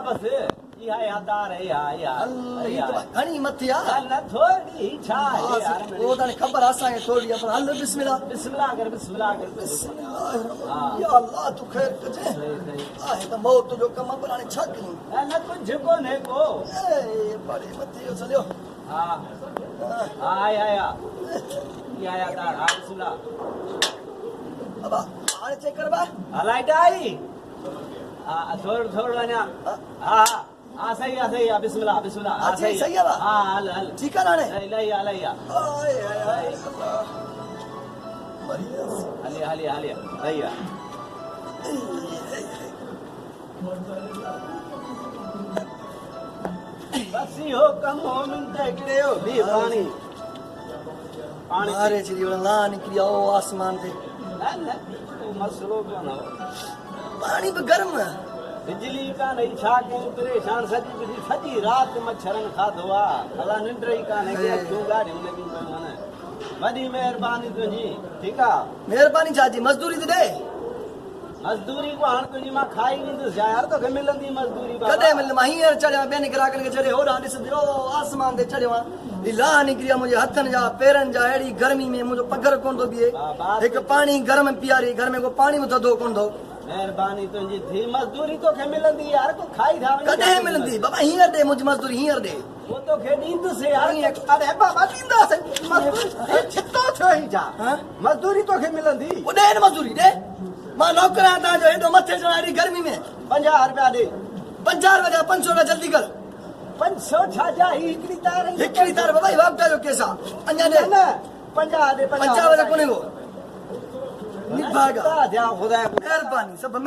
बस इहा यादार है यार घणी मथिया न थोड़ी छा है यार वो तने खबर असांखे थोड़ी पर हल बिस्मिल्लाह बिस्मिल्लाह कर या अल्लाह तू खैर कजे आहे त मौत जो कम पर हाणे छा कयूं न कुछ कोन्हे को ए बड़े मथे चलियो हा आया या यादार हा बिस्मिल्लाह अब हाणे चेक करबा हलाइट आई थोड़ वञा हा सही है बिस्मिल्लाह सही है हल ठीक है नाने लइया आए हलिया लइया बस हो कम हो मिनट हिकिड़े हो भी पानी अरे चिड़ी ला निकली आओ आसमान ते न मसलो कोन हो पानी भी गर्म बिजली कान्हे छा कयूं परेशान सॼी राति मच्छरनि खाधो आहे अला निंड ई कान्हे कि अखियूं ॻाढ़ियूं लॻियूं पयूं आहिनि वॾी महिरबानी तुंहिंजी ठीकु आहे मेहरबानी छा जी मजदूरी त ॾे मजदूरी को हाणे तुंहिंजी मां खाई वेंदुसि यार तोखे मिलंदी मजदूरी कॾहिं मिलंदी मां हींअर चढ़िया ॿियनि ग्राहकनि खे छॾे होॾां ॾिस ॿियो आसमान ते चढ़ियो आहियां लाह निकिरी आहे मुंहिंजे हथनि जा पेरनि जा अहिड़ी गर्मी में मुंहिंजो पघर कोन थो बीहे हिकु पाणी गरम पीआरी घर में को पाणी बि थधो कोन थो मेहरबानी तुंहिंजी थी मजदूरी तोखे मिलंदी यार को खाई था कॾहिं मिलंदी बाबा हींअर ॾे मुंहिंजी मजदूरी हींअर ॾे वो तोखे ॾींदुसि यार अरे बाबा ॾींदासीं मजदूरी छितो थियो ई जा मजदूरी तोखे मिलंदी वो ॾे न मजदूरी ॾे मां नौकर आहियां तव्हांजो हेॾो मथे चढ़ा एॾी गर्मी में 50 रुपया ॾे 50 रुपया 500 रुपया जल्दी कर 500 छा जा हिकिड़ी तार बाबा वक़्त जो केस आहे अञा ॾे न 50 ॾे 50 रुपया कोन्हे को निभागा ख़ुदा मेहरबानी सब